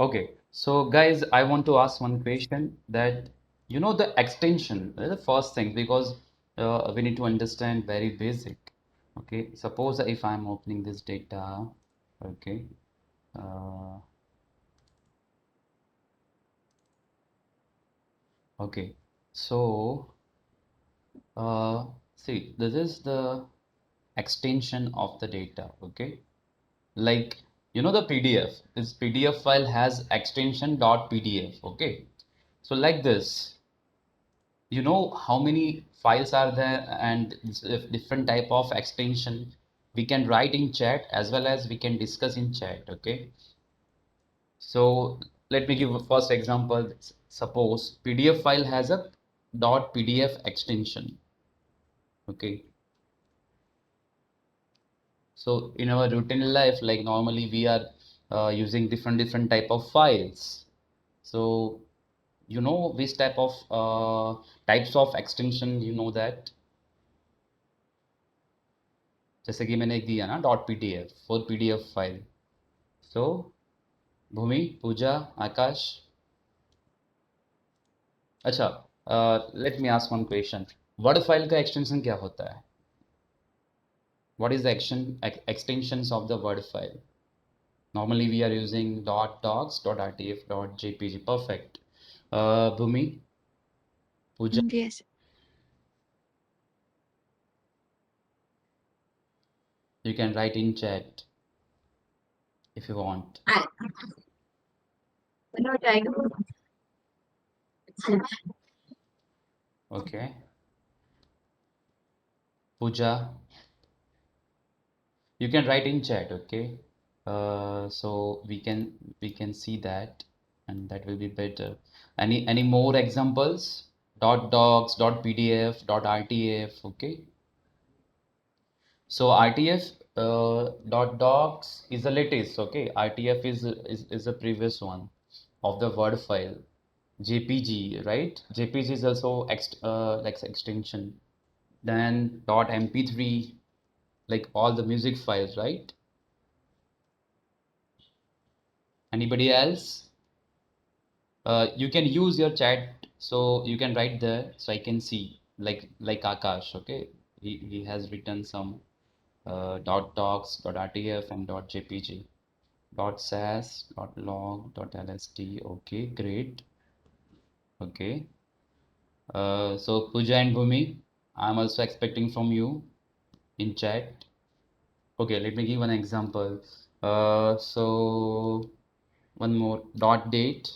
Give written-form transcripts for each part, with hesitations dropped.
Okay, so guys, I want to ask one question that the extension, the first thing, because we need to understand very basic. Okay, suppose if I'm opening this data, okay, uh, okay, so uh, see, this is the extension of the data. Okay, like the PDF, this PDF file has extension .pdf. Okay, so like this. You know how many files are there and different type of extension we can write in chat as well as we can discuss in chat. Okay, so let me give a first example. Suppose PDF file has a .pdf extension. Okay, so in our routine life, like normally we are using different type of files. So which type of types of extension, that जैसे कि मैंने एक दिया ना .pdf for PDF file. So भूमि, पूजा, आकाश. अच्छा, let me ask one question. Word file का extension क्या होता है? What is the extensions of the word file? Normally we are using .docs, .rtf, .jpg. Perfect. Bhumi, Pooja, Yes. you can write in chat if you want. Okay. Pooja, you can write in chat. Okay. So we can see that, and that will be better. Any more examples? Docs, .pdf, .rtf. Okay. So RTF .docs is the latest. Okay. RTF is the previous one of the word file. JPG, right? JPG is also like extension. Then .mp3, like all the music files, right? Anybody else? You can use your chat, so you can write there, so I can see, like Akash. Okay, he has written some .docs, .rtf, and .jpg, .sas, .log, .lst. Okay, great. Okay. So Pooja and Bhumi, I'm also expecting from you in chat. Okay, let me give one example. So one more .date,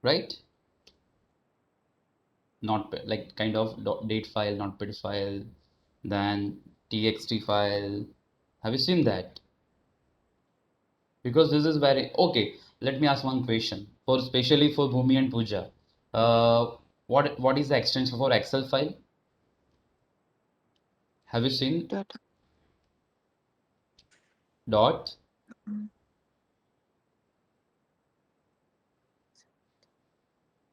right? Not like kind of date file, notepad file, then txt file. Have you seen that? Because this is very okay. Let me ask one question for especially for Bhumi and Pooja. What is the extension for Excel file? Have you seen Dot. dot?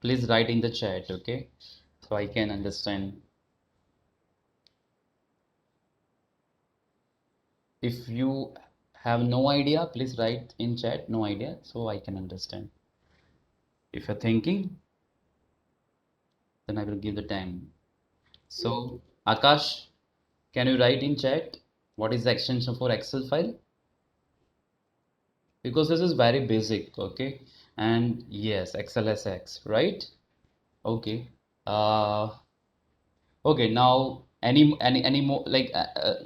Please write in the chat, okay? So I can understand. If you have no idea, please write in chat no idea so I can understand. If you're thinking, then I will give the time. So, Akash, can you write in chat what is the extension for Excel file? Because this is very basic, okay? And yes, XLSX, right? Okay. Uh, okay. Now, any more like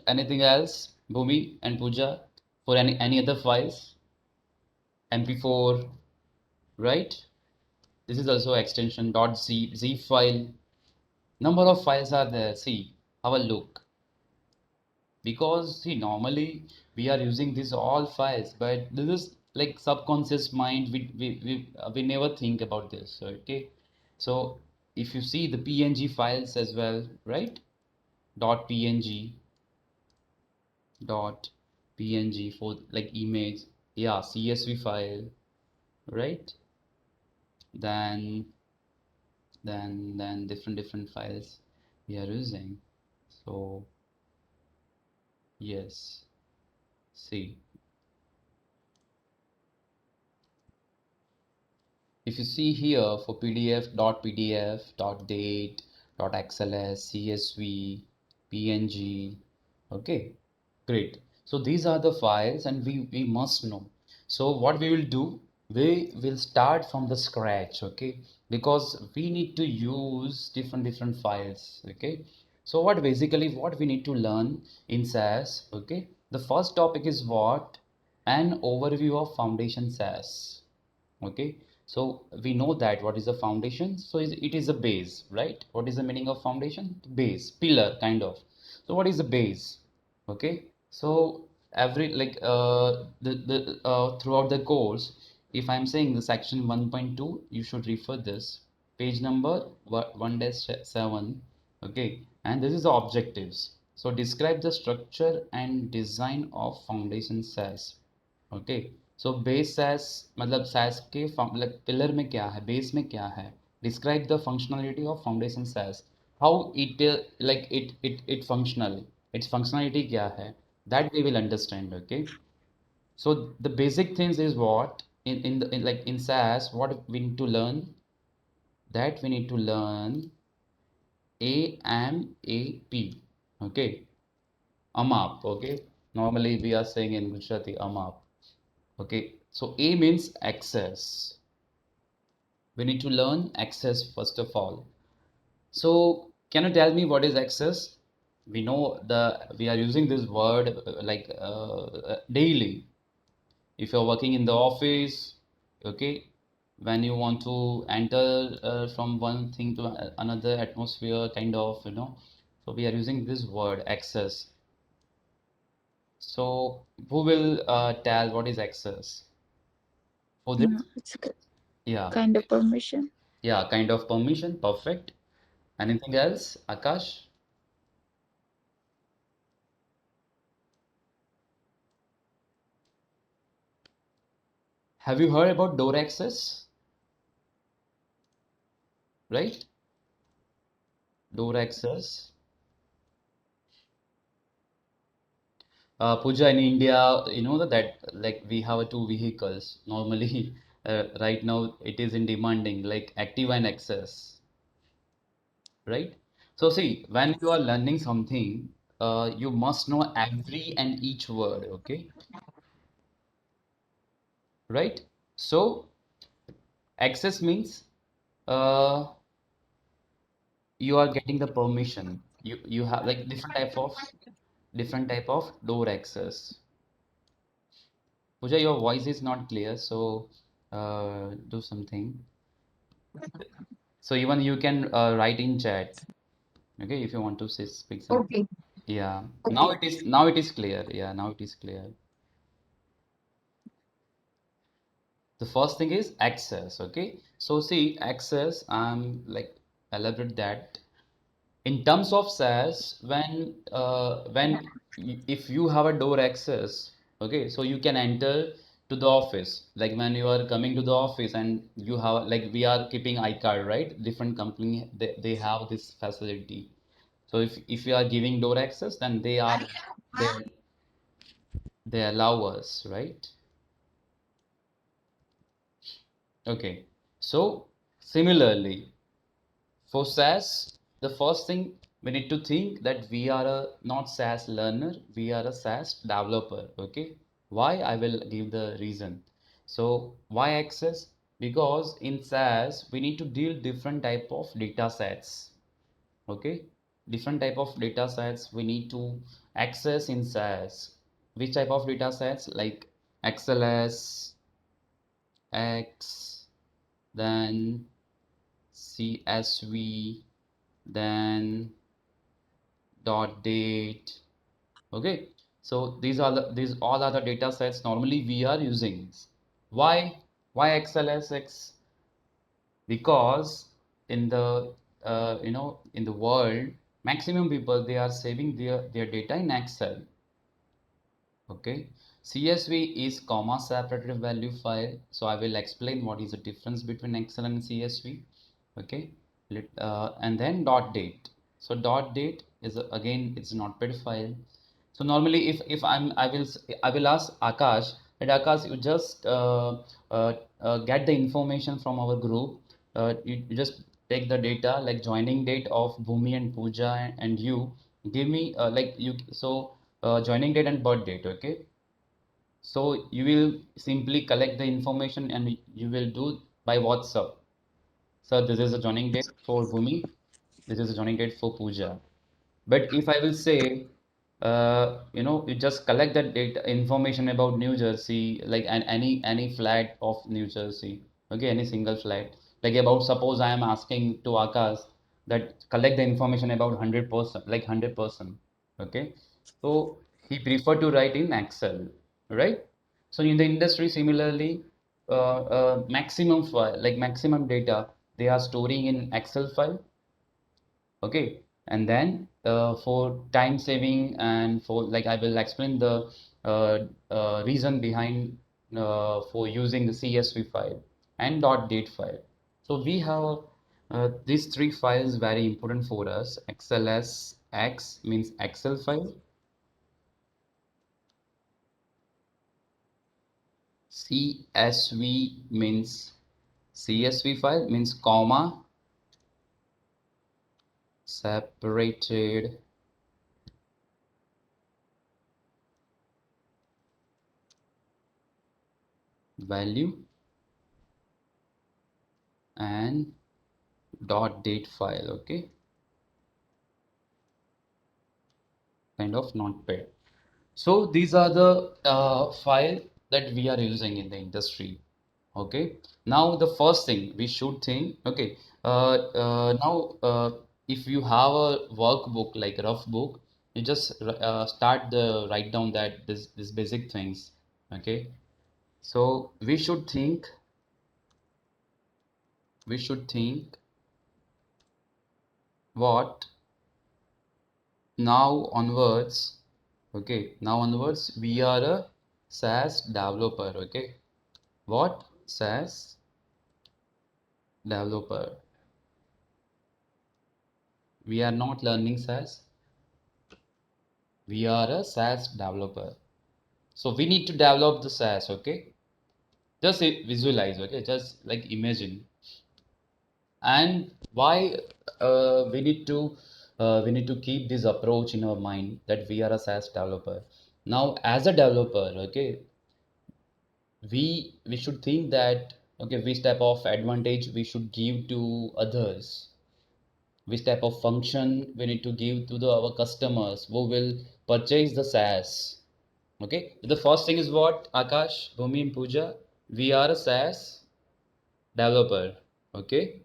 anything else, Bhumi and Pooja, for any other files, MP4, right? This is also extension .z file. Number of files are there. See, have a look. Because see normally we are using these all files, but this is like subconscious mind, we never think about this. Okay, so if you see the png files as well, right? .png, dot png for like image, yeah, csv file, right? Then then then different files we are using. So yes, see. if you see here for PDF, .date, .xls, CSV, PNG, okay, great. So these are the files and we must know. So what we will do, we will start from the scratch, okay, because we need to use different files, okay. So what we need to learn in SAS, okay, the first topic is what? An overview of foundation SAS. Okay, so we know that what is the foundation. So it is a base, right? What is the meaning of foundation? Base, pillar, kind of. So what is the base? Okay, so every like the throughout the course, if I'm saying the section 1.2, you should refer this page number 1-7. Okay, and this is the objectives. So describe the structure and design of foundation SAS. Okay so base SAS मतलब SAS के मतलब pillar में क्या है, base में क्या है, describe the functionality of foundation SAS, how it like it functional, its functionality क्या है, that we will understand. Okay, so the basic things is what in like in SAS what we need to learn, that we need to learn AMAP. Okay, AMAP. Okay, normally we are saying in Gujarati AMAP. Okay, so A means access. We need to learn access first of all. So can you tell me what is access? We know we are using this word daily. If you're working in the office, okay, when you want to enter from one thing to another atmosphere, kind of, you know. So we are using this word access. So who will tell what is access for this? It's Yeah. kind of permission. Yeah, kind of permission. Perfect. Anything else, Akash? Have you heard about door access? Right? Door access. Pooja, in India, you know that like we have two vehicles. Normally, right now it is in demanding like active and access, right? So see, when you are learning something, you must know every and each word, okay? Right? So access means uh, you are getting the permission. You have like different type of door access. Pooja, your voice is not clear, so do something. So even you can write in chat, okay, if you want to say, speak something. Okay. Yeah, now it is clear. Yeah, now it is clear. The first thing is access, okay. So see, access, like elaborate that. In terms of SAS, if you have a door access, okay, so you can enter to the office. Like when you are coming to the office and you have like we are keeping iCard, right? Different company they have this facility. So if you are giving door access, then they they allow us, right? Okay. So similarly, for SAS, the first thing we need to think that we are a not SAS learner, we are a SAS developer. Okay. Why? I will give the reason. So why access? Because in SAS we need to deal different type of data sets. Okay. Different type of data sets we need to access in SAS. Which type of data sets? Like XLSX, then CSV, then dot date. Okay, so these all are the data sets normally we are using. Why XLSX? Because in the in the world, maximum people they are saving their data in Excel. Okay, CSV is comma separated value file. So I will explain what is the difference between Excel and CSV. Okay, and then dot date. So dot date is again it's a notepad file. So normally if I will ask Akash, At Akash, you just get the information from our group. You just take the data like joining date of Bhumi and Pooja and you give me like you so joining date and birth date. Okay, so you will simply collect the information and you will do by WhatsApp. So this is a joining date for Bhumi. This is a joining date for Pooja. But if I will say, you just collect that data information about New Jersey, like any flat of New Jersey, okay, any single flat. Like about suppose I am asking to Akash that collect the information about 100%, like 100%, okay. So he prefer to write in Excel, right? So in the industry, similarly, maximum file, like maximum data, they are storing in Excel file. Okay, and then for time saving and for like I will explain the reason behind for using the CSV file and .date file. So we have these three files very important for us. XLSX means Excel file, CSV means CSV file means comma separated value and .date file. Okay, kind of notepad. So these are the file that we are using in the industry. Okay. Now the first thing we should think. Okay. Now if you have a workbook like rough book, you just start the write down that this basic things. Okay. So we should think what now onwards. Okay. Now onwards we are a SaaS developer. Okay. What? SaaS developer. We are not learning SaaS. We are a SaaS developer. So we need to develop the SaaS, okay? Just visualize, okay? Just like imagine. And why we need to keep this approach in our mind that we are a SaaS developer. Now, as a developer, okay, we should think that okay, which type of advantage we should give to others, which type of function we need to give to our customers who will purchase the SaaS. Okay, the first thing is what Akash, Bhumi, and Pooja, we are a SaaS developer. Okay,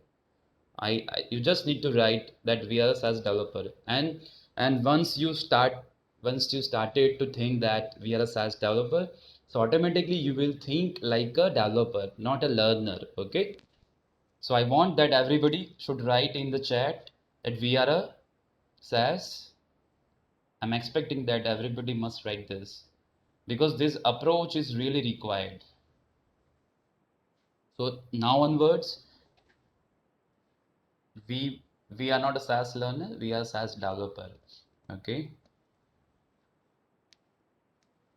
you just need to write that we are a SaaS developer, and once you started to think that we are a SaaS developer, so automatically you will think like a developer, not a learner. Okay, so I want that everybody should write in the chat that we are a SaaS. I'm expecting that everybody must write this because this approach is really required. So now onwards, we we are not a SaaS learner, we are a SaaS developer. Okay.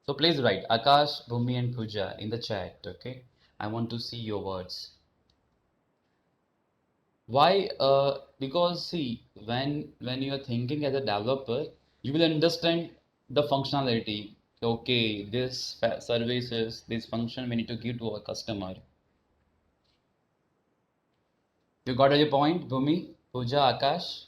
So please write Akash, Bhumi, and Pooja in the chat. Okay. I want to see your words. Why? Because see, when you are thinking as a developer, you will understand the functionality. Okay, this services, this function we need to give to our customer. You got your point, Bhumi, Pooja, Akash?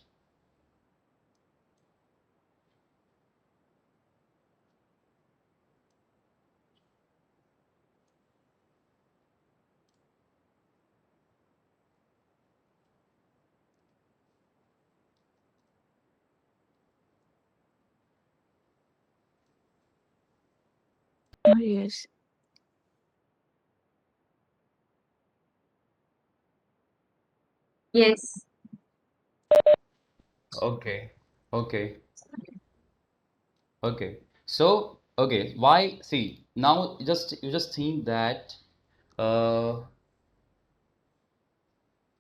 Oh, yes. Yes. Okay, okay, okay. So, okay, why? See, now you just think that uh,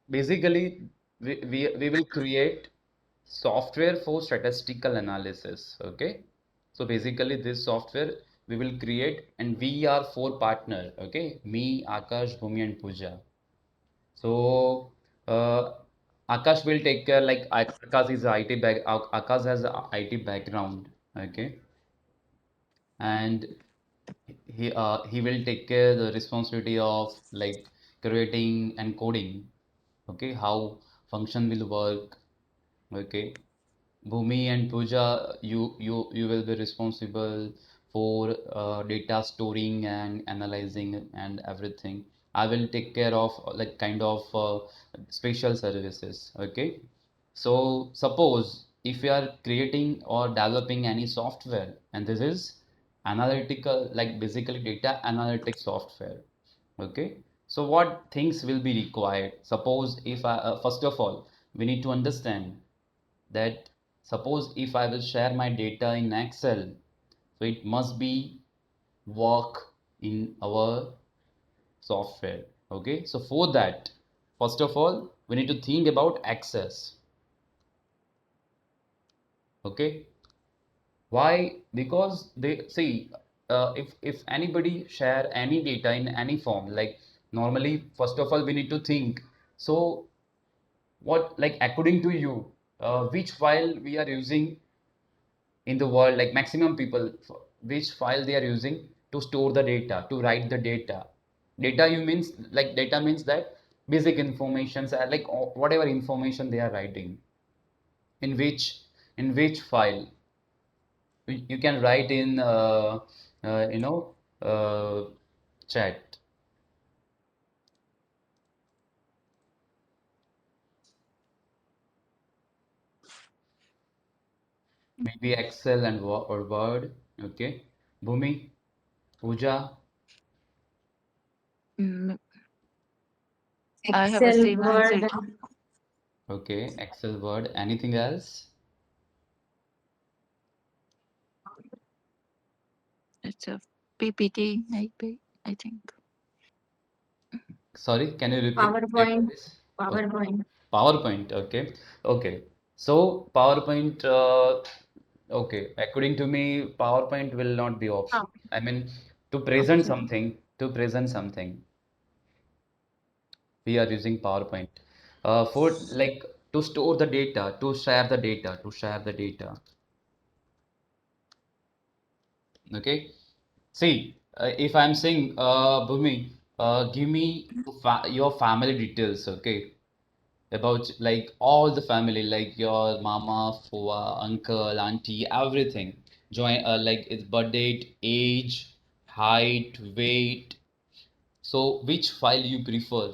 basically we will create software for statistical analysis. Okay, so basically this software we will create, and we are four partner, okay, me, Akash, Bhumi, and Pooja. So Akash will take care, like Akash is IT Akash has a IT background, okay, and he will take care the responsibility of like creating and coding, okay, how function will work, okay. Bhumi and Pooja, you will be responsible for data storing and analyzing and everything. I will take care of like kind of special services, okay. So suppose if you are creating or developing any software, and this is analytical, like basically data analytics software, okay. So what things will be required? Suppose if I, first of all, we need to understand that suppose if I will share my data in Excel, so it must be work in our software. Okay, so for that, first of all, we need to think about access. Okay, why? Because they see if anybody share any data in any form, like normally, first of all, we need to think. So what, like according to you, which file we are using in the world, like maximum people, which file they are using to store the data, to write the data you means, like data means that basic informations are like whatever information they are writing in which file. You can write in you know chat, maybe Excel and or Word, okay. Bhumi, Pooja, Mm, I have a Excel, same answer Word, too. okay, Excel, Word, anything else? It's a PPT, maybe, I think. Sorry, can you repeat it, PowerPoint, please? Okay. PowerPoint. PowerPoint, okay. Okay. So PowerPoint, okay. According to me, PowerPoint will not be option. Oh, I mean, Option. to present something, we are using PowerPoint. For like to store the data, to share the data, to share the data. Okay. See, if I'm saying, Bhumi, give me your family details, okay? About like all the family, like your mama, Fua, uncle, auntie, everything. Join like its birth date, age, height, weight. So which file you prefer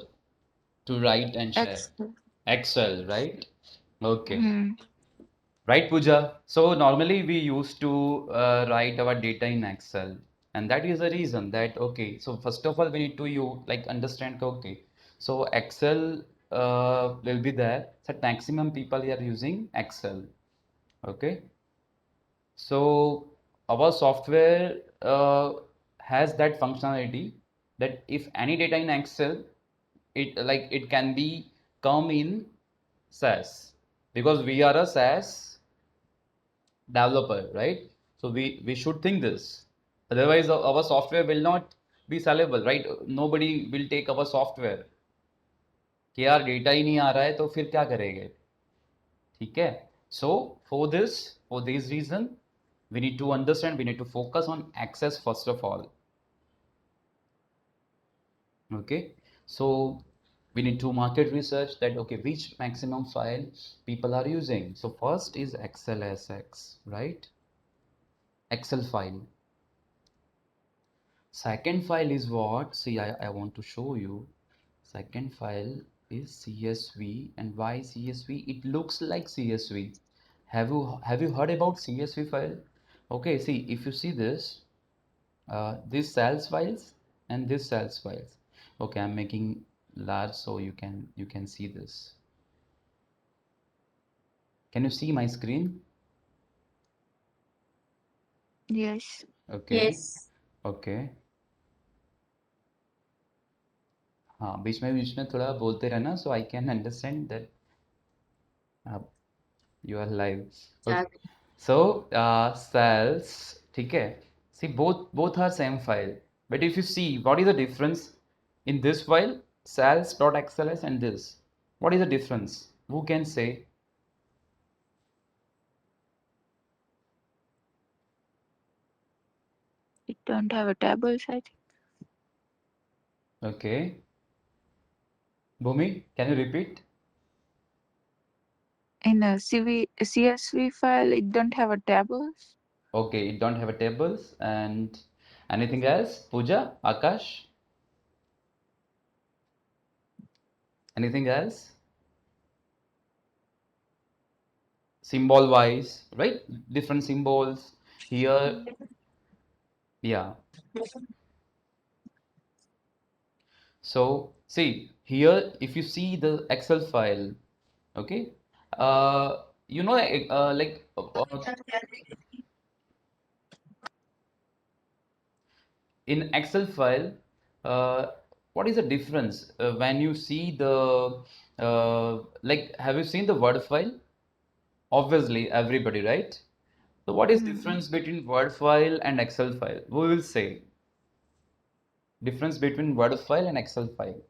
to write and share? Excel. Excel, right? Okay. Mm, Right, Pooja. So normally we used to write our data in Excel, and that is the reason that okay. So first of all, we need to you like understand okay. So Excel will be there. So maximum people are using Excel. Okay. So our software has that functionality that if any data in Excel, it like it can be come in SAS, because we are a SAS developer, right? So we should think this. Otherwise, our software will not be sellable, right? Nobody will take our software. कि यार data ही नहीं आ रहा है तो फिर क्या करेंगे? ठीक है? So for this reason, we need to understand, we need to focus on access first of all. Okay? So we need to market research that okay, which maximum file people are using. So first is XLSX, right? Excel file. Second file is what? See, I want to show you. Second file is CSV. And why CSV? It looks like CSV. Have you heard about CSV file? Okay, see, if you see this, this sales files and this sales files. Okay, I'm making large so you can see this. Can you see my screen? yes. Okay, yes. okay. हाँ बीच में थोड़ा बोलते रहना so I can understand that you are live. Yeah. Okay. So cells, ठीक है? See, both are same file. But if you see, what is the difference in this file, sals.xls and this? What is the difference? Who can say? It don't have a tables, I think. Okay. Bhumi, can you repeat? In a CSV file, it don't have a tables. Okay, it don't have a tables and anything else? Pooja, Akash, anything else? Symbol wise, right? Different symbols here. Yeah. So see here, if you see the Excel file, okay, you know, in Excel file, uh, what is the difference when you see the have you seen the Word file? Obviously, everybody, right? So what is difference between Word file and Excel file? We will say difference between Word file and Excel file.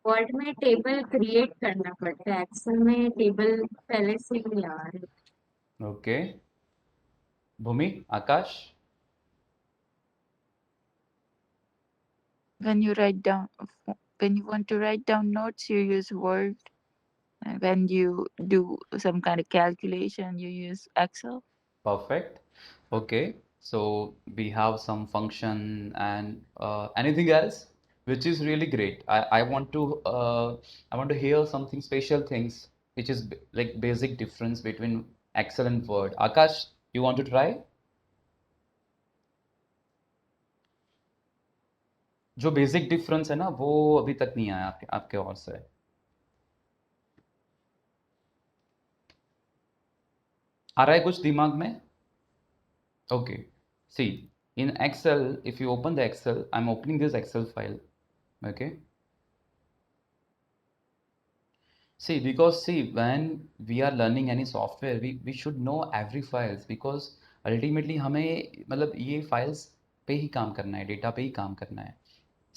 Word में table create करना पड़ता है Excel में table पहले से ही आ रही है Okay, Bhumi, Akash. When you want to write down notes, you use Word. And when you do some kind of calculation, you use Excel. Perfect. Okay, so we have some function and anything else, which is really great. I want to hear something special things, which is like basic difference between Excel and Word. Akash, you want to try? जो basic difference है ना वो अभी तक नहीं आया आपके ओर से आ रहा है कुछ दिमाग में okay see in Excel if you open the Excel I'm opening this Excel file okay see when we are learning any software we should know every files because ultimately हमें मतलब ये files पे ही काम करना है डेटा पे ही काम करना है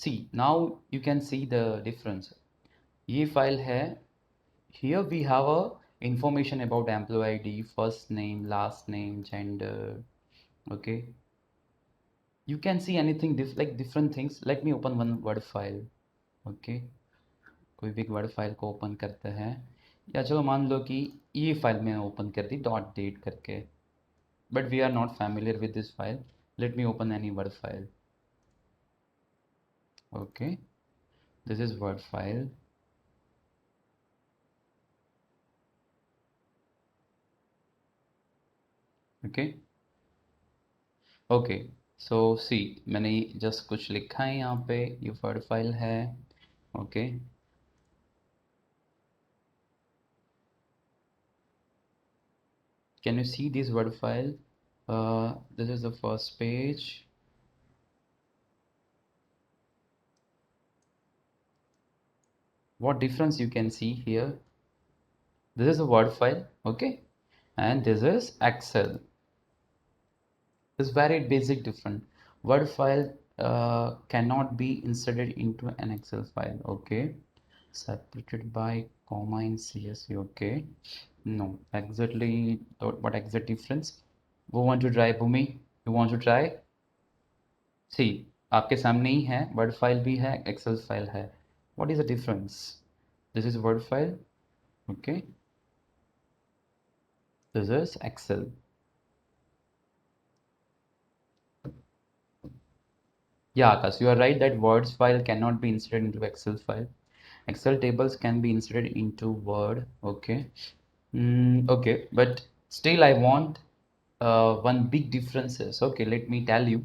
see now you can see the difference ये फाइल है here we have a information about employee ID, first name, last name, gender. Okay, you can see anything like different things. Let me open one word file. Okay, कोई भी word file को open करते हैं या चलो मान लो कि ये फाइल मैंने open कर दी dot date करके but we are not familiar with this file. Let me open any word file. Okay, this is word file. Okay, okay so see मैंने जस्ट कुछ लिखा है यहाँ पे ये वर्ड फाइल है okay can you see this word file this is the first page what difference you can see here this is a word file okay and this is Excel is very basic different word file cannot be inserted into an Excel file okay separated by comma in CSV okay no exactly what exact difference who want to try Bhumi you want to try see आपके सामने ही है word file भी है Excel file है what is the difference this is word file okay this is Excel yeah Akash you are right that words file cannot be inserted into Excel file Excel tables can be inserted into Word okay okay but still I want one big differences okay let me tell you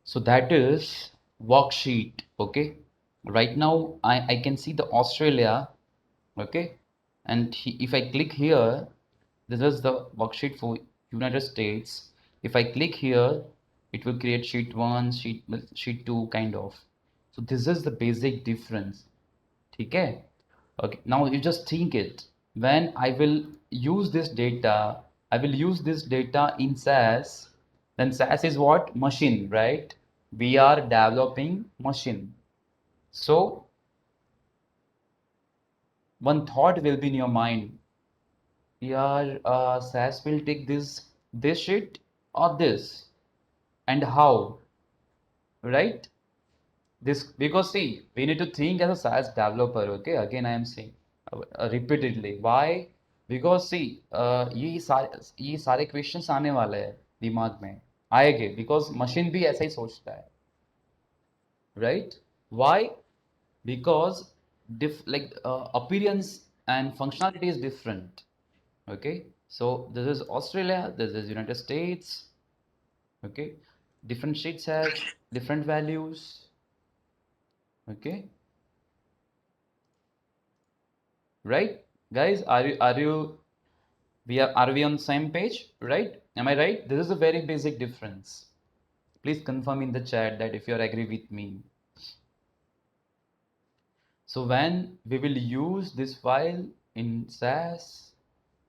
so that is worksheet okay right now I can see the Australia okay and if I click here this is the worksheet for United States if I click here it will create sheet 1 sheet 2 kind of so this is the basic difference ठीक है Okay, now you just think it. When I will use this data, I will use this data in SAS. Then SAS is what? Machine, right? We are developing machine. So one thought will be in your mind. Yeah, SAS will take this sheet or this, and how, right? This because see, we need to think as a SAS developer. Okay, again I am saying repeatedly. Why? Because see, ये सारे questions आने वाले हैं दिमाग में आएंगे because machine भी ऐसा ही सोचता है, right? Why? Because appearance and functionality is different. Okay, so this is Australia, this is United States. Okay, different sheets has different values. Okay, right, guys, are we on the same page, right? Am I right? This is a very basic difference. Please confirm in the chat that if you agree with me. So when we will use this file in SAS,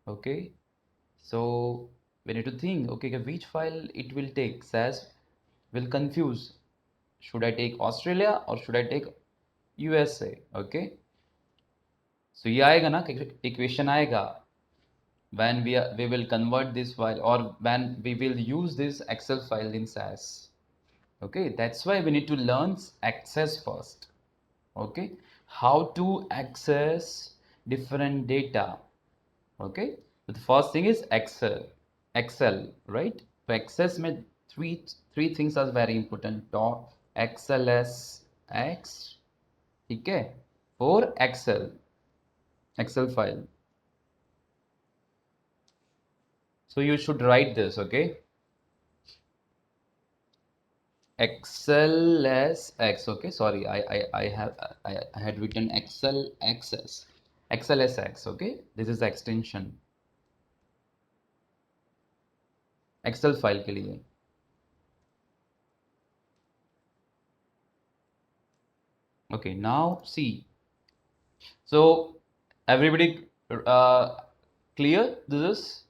okay, so we need to think, okay, which file it will take. SAS will confuse. Should I take Australia or should I take USA? Okay. So ये आएगा ना equation आएगा when we will convert this file or when we will use this Excel file in SAS. Okay, that's why we need to learn access first. Okay, how to access different data. Okay, so the first thing is Excel, right? To access में three things are very important. Top XLSX, ठीक है, for Excel file. So you should write this, okay? XLSX, okay? Sorry, I had written XLSX, okay? This is the extension. Excel file के लिए. Okay, now see. So everybody clear this?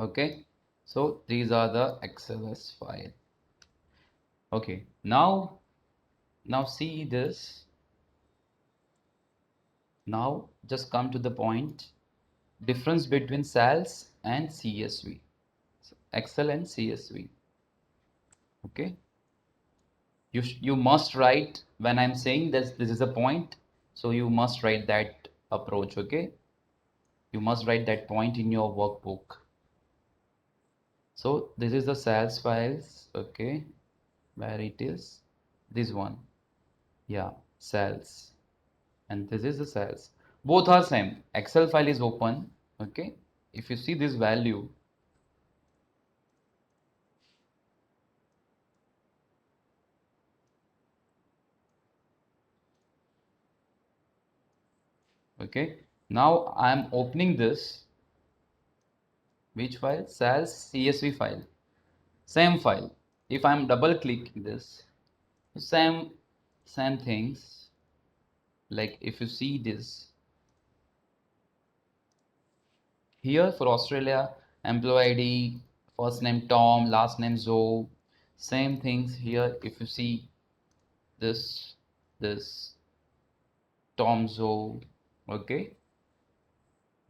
Okay, so these are the XLS file. Okay, now see this. Now just come to the point. Difference between SAS and CSV. So Excel and CSV. Okay, you must write when I'm saying this is a point. So you must write that approach. Okay, you must write that point in your workbook. So this is the SAS files. Okay, where it is, this one, yeah, SAS, and this is the SAS. Both are same. Excel file is open. Okay, if you see this value, okay, now I'm opening this, which file? SAS CSV file, same file. If I'm double clicking this, same things. Like if you see this here for Australia, employee ID, first name Tom, last name Zoe, same things here. If you see this Tom Zoe, okay.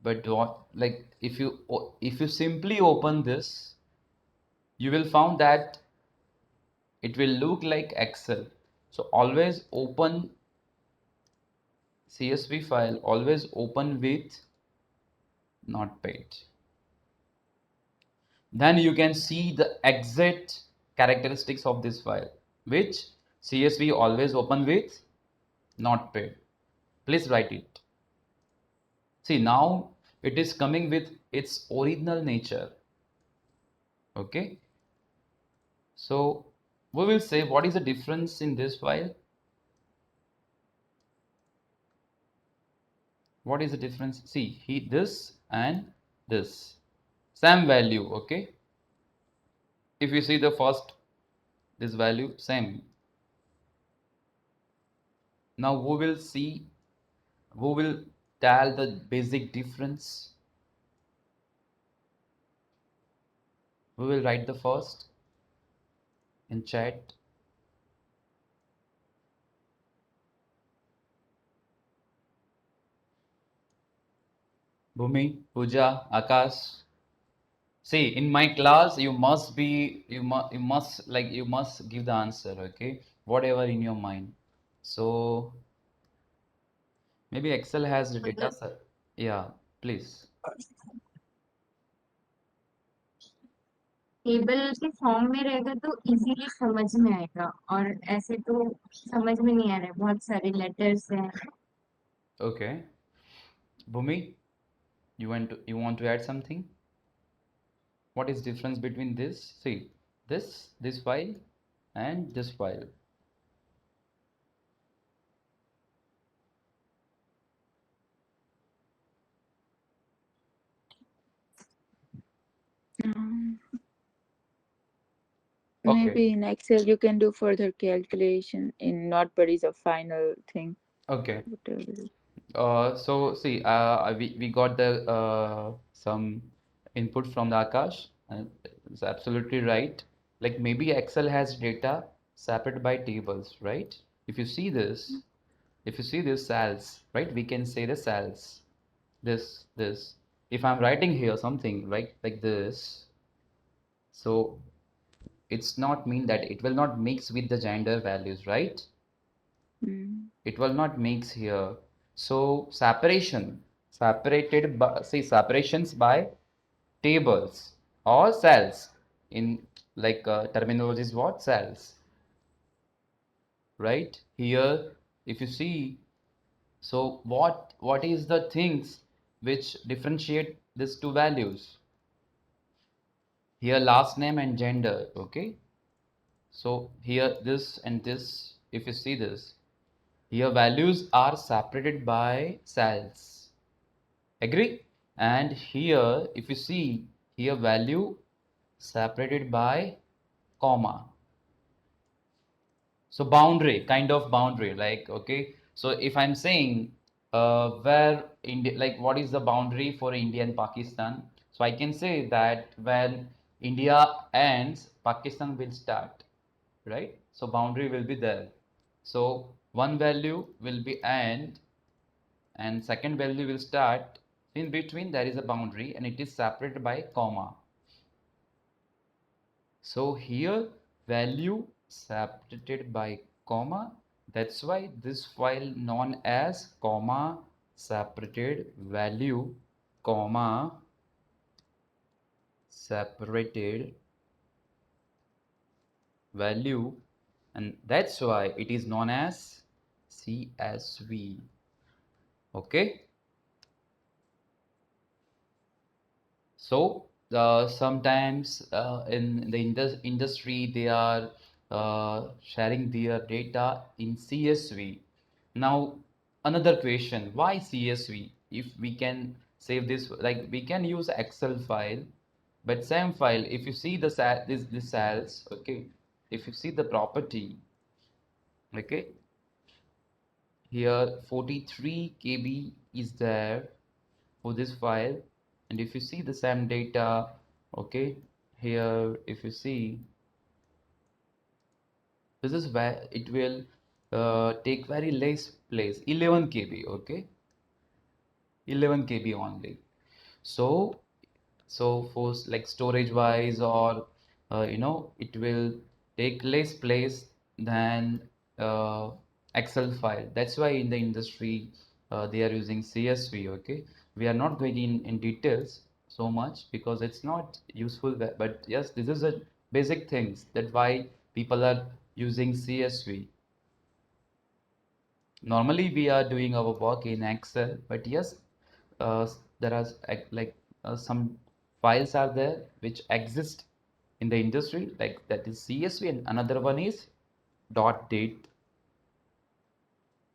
But what, like if you simply open this, you will found that it will look like Excel. So always open CSV file, always open with Notepad. Then you can see the exact characteristics of this file, which CSV always open with Notepad. Please write it. See, now it is coming with its original nature. Okay. So we will say what is the difference in this file. What is the difference? See, this and this same value, okay? If you see the first, this value same. Now who will tell the basic difference? We will write the first in chat. Bhumi, Pooja, Akash. See, in my class, you must give the answer, okay? Whatever in your mind. So maybe Excel has the data मतलब set. Yeah, please. Table के form में रहेगा तो easily समझ में आएगा और ऐसे तो समझ में नहीं आ रहा है, बहुत सारे लेटर्स हैं। Okay. Bhumi, you want to add something? What is difference between this? See, this file and this file. Um, Okay. Maybe in Excel you can do further calculation. In Notepad is a final thing. Okay. Whatever. So see, we got the some input from the Akash, and it's absolutely right. Like maybe Excel has data separated by tables, right? If you see this, if you see this cells, right? We can say the cells. This. If I'm writing here something right like this, so it's not mean that it will not mix with the gender values, right? Mm. It will not mix here. So separated by, see, separations by tables or cells in like terminology is what? Cells, right? Here, if you see, so what is the things which differentiate these two values? Here last name and gender, okay? So here this and this, if you see this, here values are separated by cells. Agree? And here, if you see, here value separated by comma. So boundary, kind of boundary, like, okay. So if I'm saying where India, like what is the boundary for India and Pakistan? So I can say that when India ends, Pakistan will start, right? So boundary will be there. So one value will be end and second value will start. In between there is a boundary and it is separated by comma. So here value separated by comma, that's why this file known as comma separated value comma separated value, and that's why it is known as CSV. Okay. So sometimes in the industry they are sharing their data in CSV. Now another question, why CSV? If we can save this, like we can use Excel file, but same file, if you see the this cells, okay, if you see the property, okay, here 43 KB is there for this file, and if you see the same data, okay, here if you see, this is where it will take very less place, 11 KB, okay, 11 KB only. So for like storage wise or it will take less place than uh, Excel file. That's why in the industry they are using CSV. Okay, we are not going in details so much because it's not useful. But yes, this is a basic things that why people are using CSV. Normally we are doing our work in Excel, but yes, there are some files are there which exist in the industry, like that is CSV, and another one is dot date.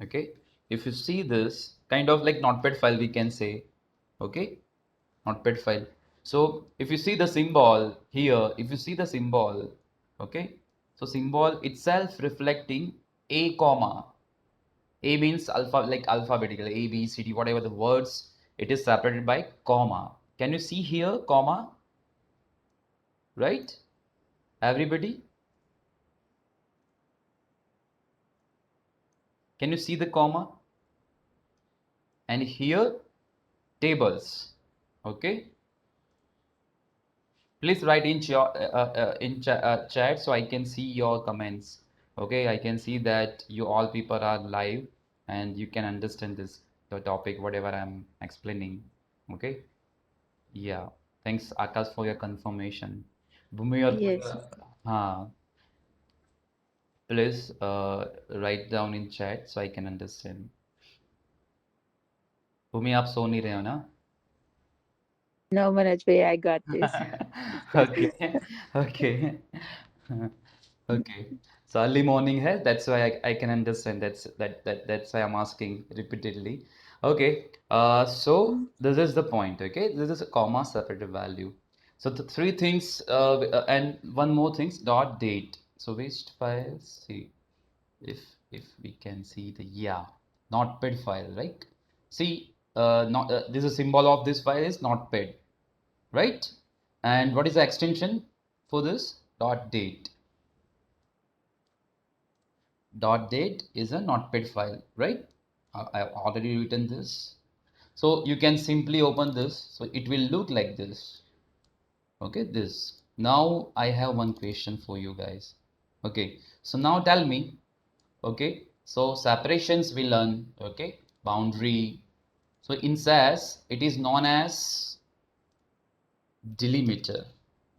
Okay, if you see this kind of like notepad file we can say. Okay, notepad file. So if you see the symbol here, if you see the symbol, okay, so symbol itself reflecting a comma. A means alpha, like alphabetical, A, B, C, D, whatever the words, it is separated by comma. Can you see here comma? Right, everybody? Can you see the comma? And here tables. Okay, please write in chat so I can see your comments. Okay, I can see that you all people are live and you can understand this the topic whatever I'm explaining. Okay, yeah, thanks Akash for your confirmation. Bhumi or Yes. please write down in chat so I can understand. भूमि आप सो नहीं रहे हो ना? No, Manoj bhai, I got this. Okay, okay, okay. So early morning hai, that's why I can understand. That's why I'm asking repeatedly. Okay, so this is the point. Okay, this is a comma separated value. So the three things, and one more things, dot date. So waste files. See if we can see the, yeah, notepad file, right? See, not this is symbol of this file is notepad, right? And what is the extension for this? Dot date. Dot date is a notepad file, right? I've already written this. So you can simply open this. So it will look like this. Okay, this. Now I have one question for you guys. Okay, so now tell me, okay, so separations we learn, okay, boundary. So in SAS, it is known as delimiter.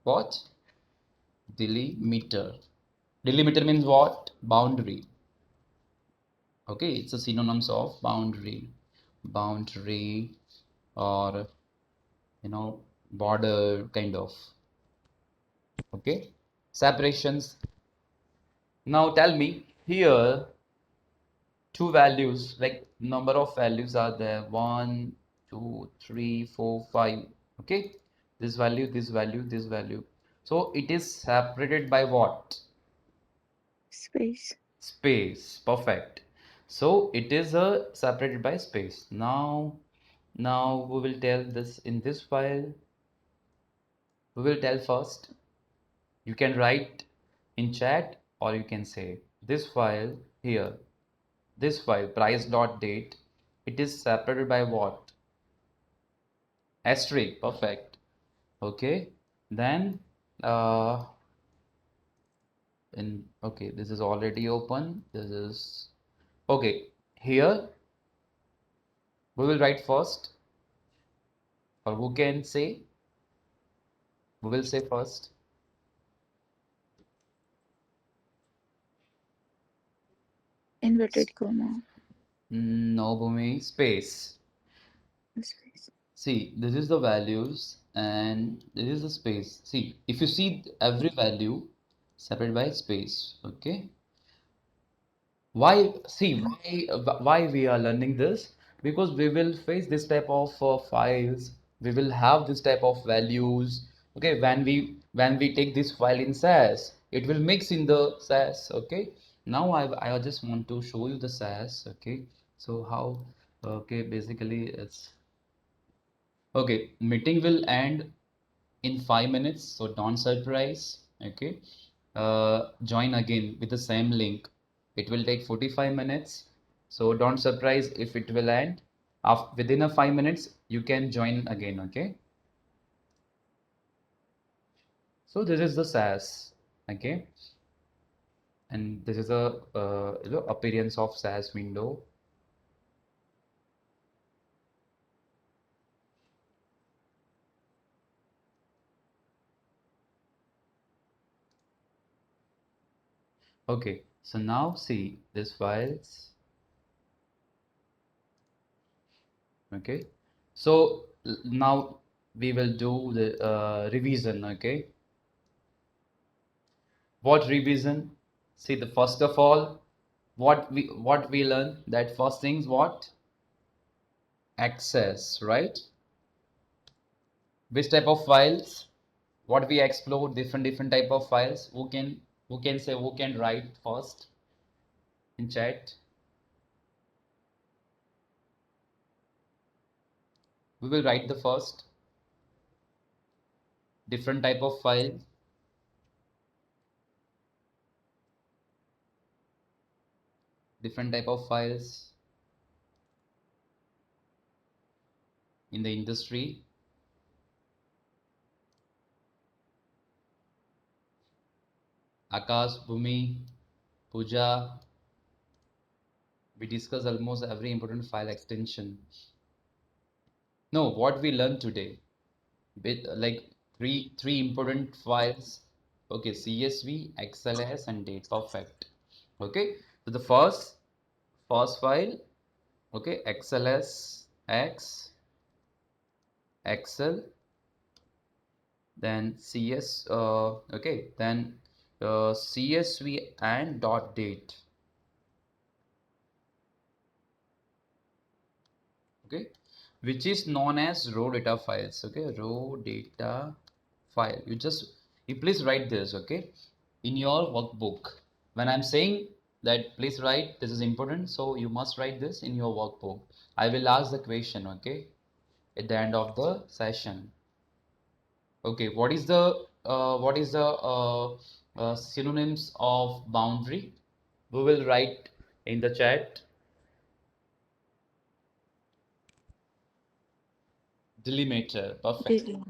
What? Delimiter. Delimiter means what? Boundary. Okay, it's a synonyms of boundary. Boundary or border kind of. Okay, separations. Now tell me here two values, like number of values are there, 1 2 3 4 5. Okay, this value, this value, this value. So it is separated by what? Space. Space. Perfect. So it is separated by space. Now we will tell this in this file. We will tell first. You can write in chat or you can say this file here. This file price dot date. It is separated by what? Asterisk. Perfect. Okay. Then okay, this is already open. This is okay. Here we will write first, or who can say? We will say first. Inverted comma. No, Bhumi, space. Space. See, this is the values and this is the space. See, if you see every value separated by space, okay? Why, see, why we are learning this? Because we will face this type of files, we will have this type of values. Okay, when we take this file in SAS, it will mix in the SAS. Okay, now I just want to show you the SAS. Okay, so how? Okay, basically it's okay. Meeting will end in 5 minutes, so don't surprise. Okay, join again with the same link. It will take 45 minutes, so don't surprise if it will end. After, within a 5 minutes, you can join again. Okay, so this is the SAS. Okay, and this is a appearance of SAS window. Okay, so now see this files. Okay, so now we will do the revision. Okay, what revision? See, the first of all, what we learn, that first things what? access, right? Which type of files? What we explore, different type of files. Who can write first in chat? We will write the first different type of file. Different type of files in the industry. Akash, Bhumi, Pooja, we discuss almost every important file extension. No, what we learned today, with like three important files. Okay, CSV, XLS, and date. Perfect. Okay, so the first file, okay, XLSX, Excel, then okay, then CSV and dot date. Okay, which is known as raw data files. Okay, raw data file. You please write this, okay, in your workbook. When I'm saying that please write, this is important, so you must write this in your workbook. I will ask the question, okay, at the end of the session. Okay, what is the synonyms of boundary? We will write in the chat. Delimiter. Perfect. Delete.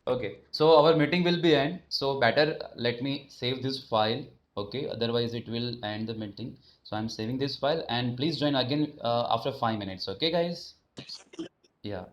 Okay, so our meeting will be end. So better let me save this file. Okay, otherwise it will end the meeting. So I'm saving this file and please join again after 5 minutes. Okay, guys? Yeah.